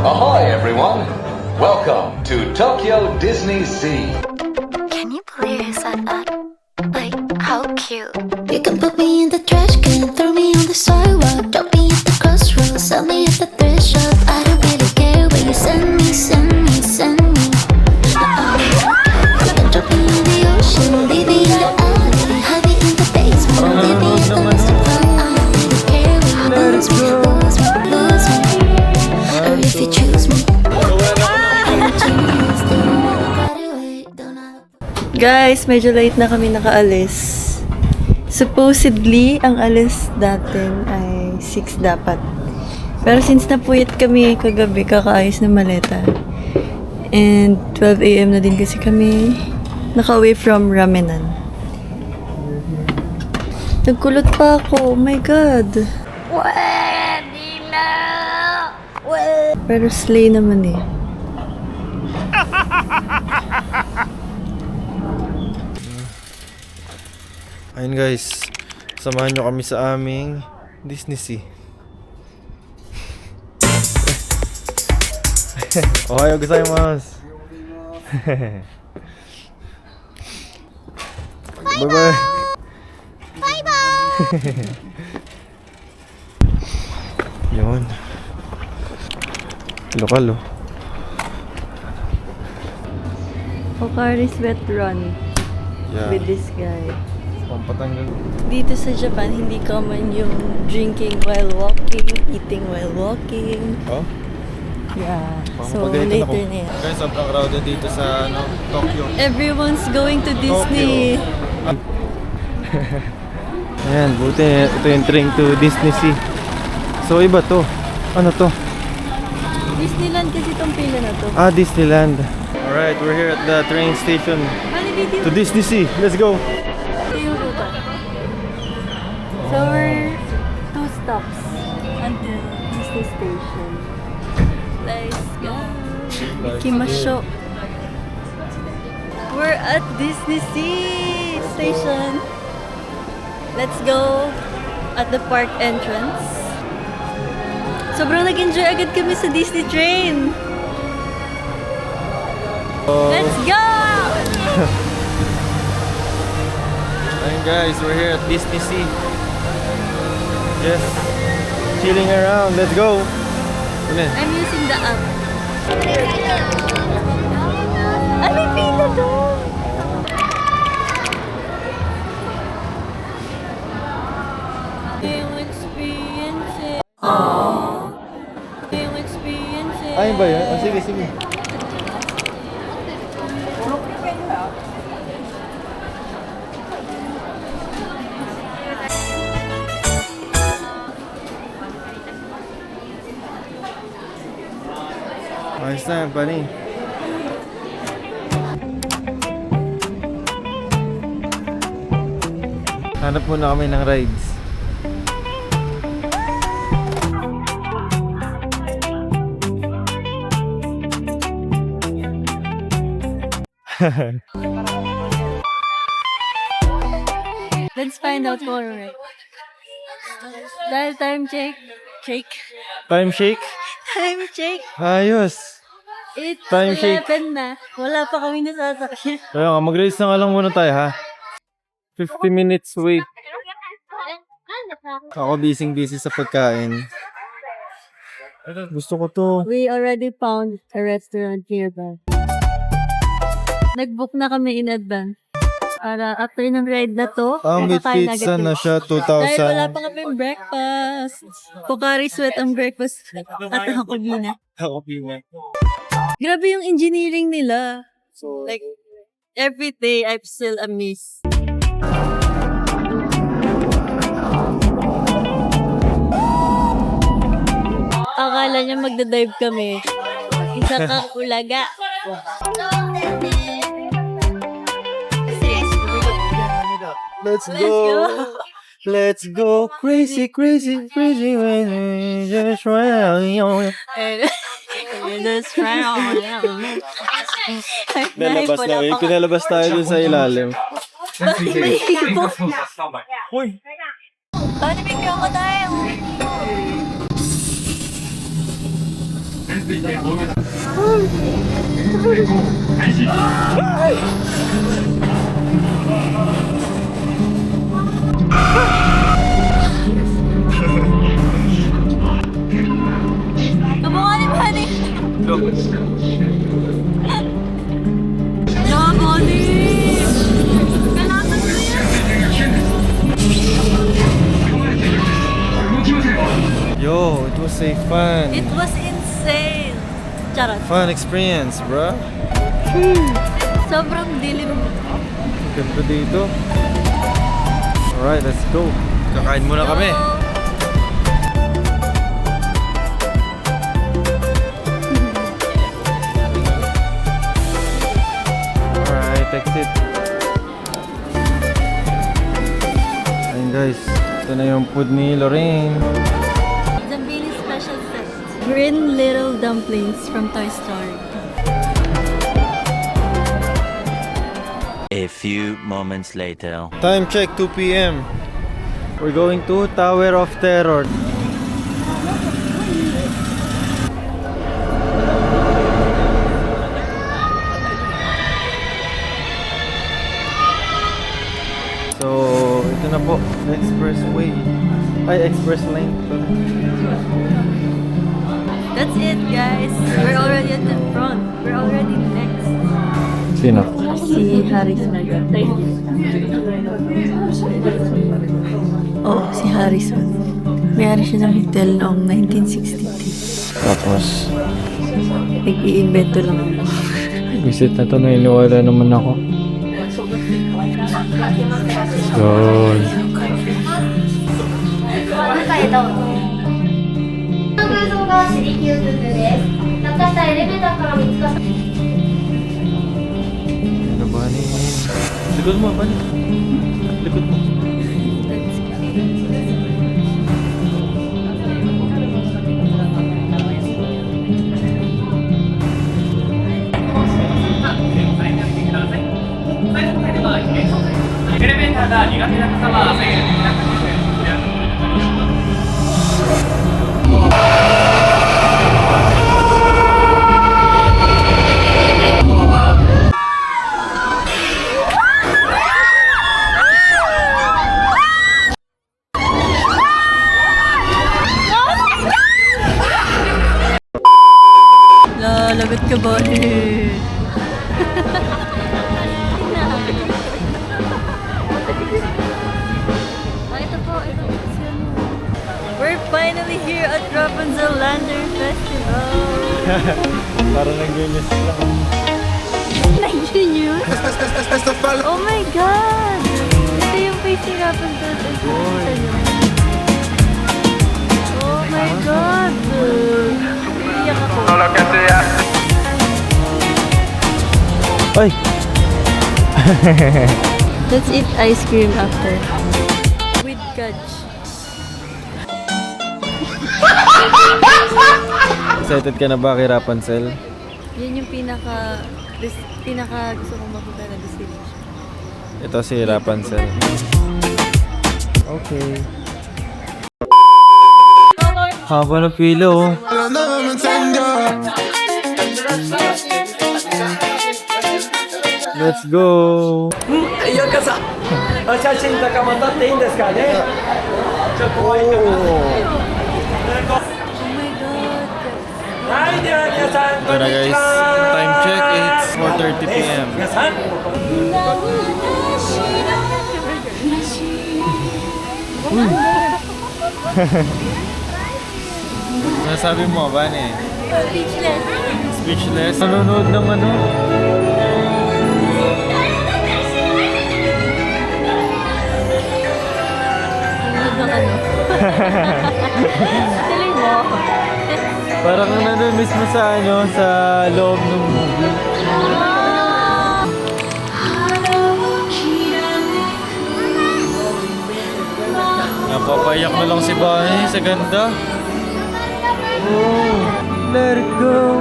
Ahoy, everyone! Welcome to Tokyo Disney Sea. Can you believe he said that? Like, how cute. You can put me in the trash can, throw me on the sidewalk, drop me at the crossroads, sell me at the thrift shop. I don't really care where you send me, send me, send me. You can drop me in the ocean, leave me in the alley, hide me in the basement, leave me at the restaurant. I don't really care where you lose me, lose me, lose me, or if you choose me. Guys, medyo late na kami nakaalis. Supposedly, ang alis natin ay 6 dapat. Pero since napuyat kami kagabi, kakaayos ng maleta. And 12 AM na din kasi kami naka-away from Ramenan. Nagkulot pa ako. Oh my God. Pwede na! Pero slay naman eh. Ayun guys, samahan nyo kami sa aming Disney Sea. Ohayo gozaimasu. Bye bye. Bye bye! Yun. Lokal oh. Pocari's Wet Run Yeah. with this guy. Pampatanggal. Dito sa Japan, hindi common yung drinking while walking, eating while walking. Oh? Yeah. So, Pagalitan later ako. na yan. Guys, sobrang crowded dito sa Tokyo. Everyone's going to Disney. Ayan, buti ito yung train to Disney Sea. So iba to. Ano to? Disneyland kasi itong pila na to. Ah, Disneyland. Alright, we're here at the train station to Disney Sea. Let's go! Ito yung ruta. So, we're 2 stops until Disney Station. Let's go! Ikimasho. We're at Disney Sea Station. Let's go at the park entrance. Sobrang nag-enjoy agad kami sa Disney train. Let's go! Ayun guys, we're here at Disney Sea. Just chilling around. Let's go! Ano yun? I'm using the app. Ay, may pila doon! Yung experience it. Yung experience it. Ayun ba yun? Oh, sige, sige. Ayos na, pani. Hanap muna kami ng rides. Let's find out more, right? Dahil time check. Time shake? Time check. Ayos! It's Time shake. 11 na. Wala pa kami nasasakyan. Kaya nga, mag-race na nga lang muna tayo ha. 50 minutes wait. Ako busy sa pagkain. Gusto ko to. We already found a restaurant nearby. Nag-book na kami in advance. Para after ng ride na to, Ang with makakain pizza agad na kami. siya, Dahil wala 2,000. pa kami breakfast. Pocari Sweat ang breakfast. At ako na. Grabe yung engineering nila. Like, every day I'm still amazed. Akala niya magdadive kami. Isa kang ulaga. Let's go! Let's go crazy, crazy, crazy when we just run. Pinalabas na eh. Pinalabas tayo dun sa ilalim. Uy! Paano bigyan ko tayo? Kamukha ni Bunny! No, Bunny! Kalaban mo yan! Yo, it was a fun, It was insane! Charot. fun experience, bro. Sobrang dilim. Ganda dito. Alright, let's go. Kakain muna kami. Alright, exit. Ayun guys, ito na yung food ni Lorraine. Zambini special set. Green little dumplings from Toy Story. A few moments later. Time check, 2 p.m. We're going to Tower of Terror. So, ito na po, expressway. Ay, express lane. That's it, guys. We're already at the front. We're already next. Sino? Si Harrison. Oh, si Harrison. May-ari siya ng hotel noong 1962. Tapos, Nag-i-invento lang. visit na to, naniniwala naman ako. Yun. 偶像がシリキューブです。落下したエレベーターから見つかった Ano ba ni? Likod mo, Bani. Likod mo. Lagot ka ba? We're finally here at Rapunzel Lantern Festival. Para nag-genius lang. Nag-genius? Oh my God! Ito yung face ni Rapunzel. Oh my God! Iiyak ako. Ay! Let's eat ice cream after. With Gudge. Excited ka na ba kay Rapunzel? Yan yung pinaka gusto kong makita na destination. Ito si Rapunzel. Okay. Haba ng pila oh. Let's go! ようこそ写真とかも撮っていいんですかねちょっと怖いと思います Oh my God! はいでは皆さんこ Ito ん na に guys, ちは time check, it's 4:30 p.m. 皆さん Ano sabi mo, Bani? Speechless. Speechless? Nanonood ng ano? Nanonood ng ano? Tuloy mo. Parang nanonood mismo sa ano, sa loob ng movie. Napapayak na lang si Bani sa ganda. Oh, let it go.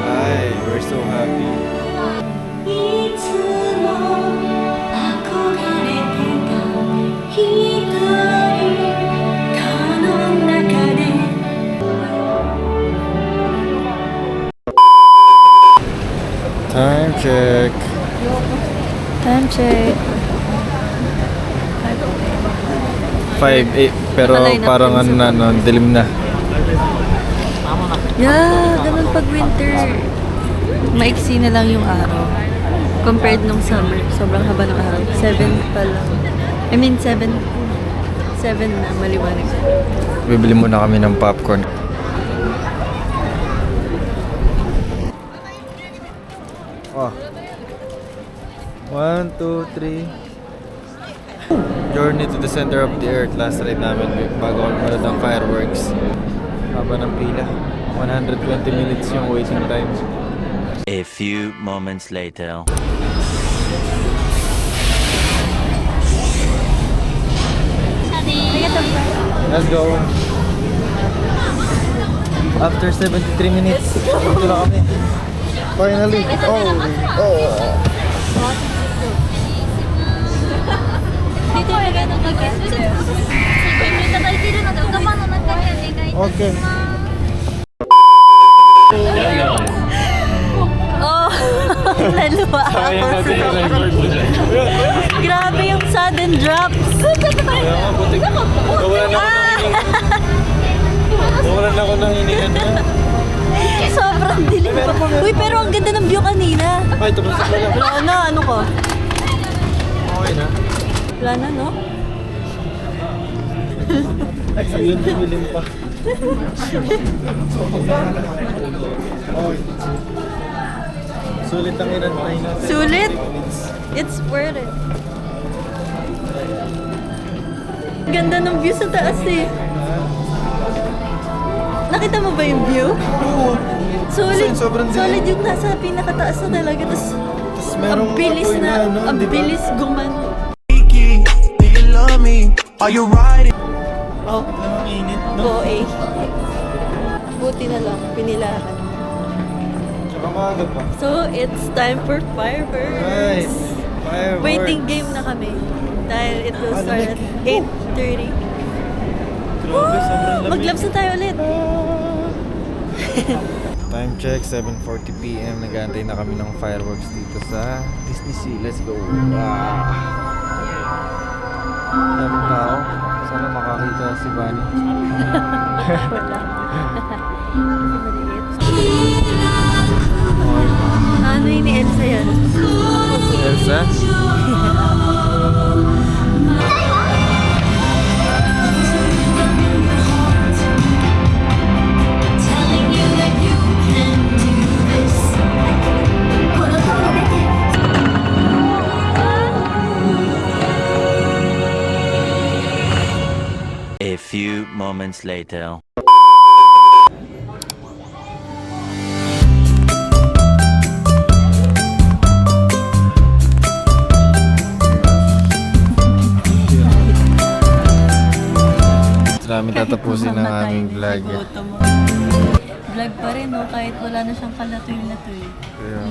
Ay, we're so happy. いつも憧れてた人 check. Time check. 5, 8, pero Nakalay na parang po ano sa na, no, dilim na. Yeah, ganun pag winter. Maiksi na lang yung araw. Compared nung summer. Sobrang haba ng araw. 7 pa lang. I mean, 7 na maliwanag. Bibili muna kami ng popcorn. Oh. 1, 2, 3. Journey to the center of the earth. Last ride namin bago kami manood ng fireworks. Haba ng pila. 120 minutes yung waiting time. A few moments later. Let's go. After 73 minutes, dito na kami. Finally. Okay. Oh, naluwa ako. Grabe yung sudden drops. Nawalan na ako ng hiningan na. Sobrang dilim pa. Uy, pero ang ganda ng view kanina. Ay, tapos na lang. Wala na, ano ko? Okay na. Wala na, no? Ayun, dilim pa. Sulit ang inantay natin. Sulit? It's worth it. Ganda ng view sa taas eh. Nakita mo ba yung view? Solid, Sobrang dilim. solid yung nasa pinakataas na talaga. Tapos, ang bilis apoy na, ano, ang di ba? bilis gumano. Oh, Ang init, no? boy. Buti na lang, pinilahan. Tsaka maaga pa. So, it's time for fireworks. Nice. Fireworks. Waiting game na kami. Dahil it will start at 8:30. Grabe, sobrang lamig. Mag-gloves na tayo ulit. Time check, 7:40 PM. Nag-aantay na kami ng fireworks dito sa Disney Sea. Let's go. Daming tao. Sana makakita si Bunny. Ano yun ni Elsa yan? Elsa? Telling you that you can do this. A few moments later. Namin tatapusin ang aming vlog. Vlog pa rin, no? Kahit wala na siyang kalatoy-latoy. Kaya,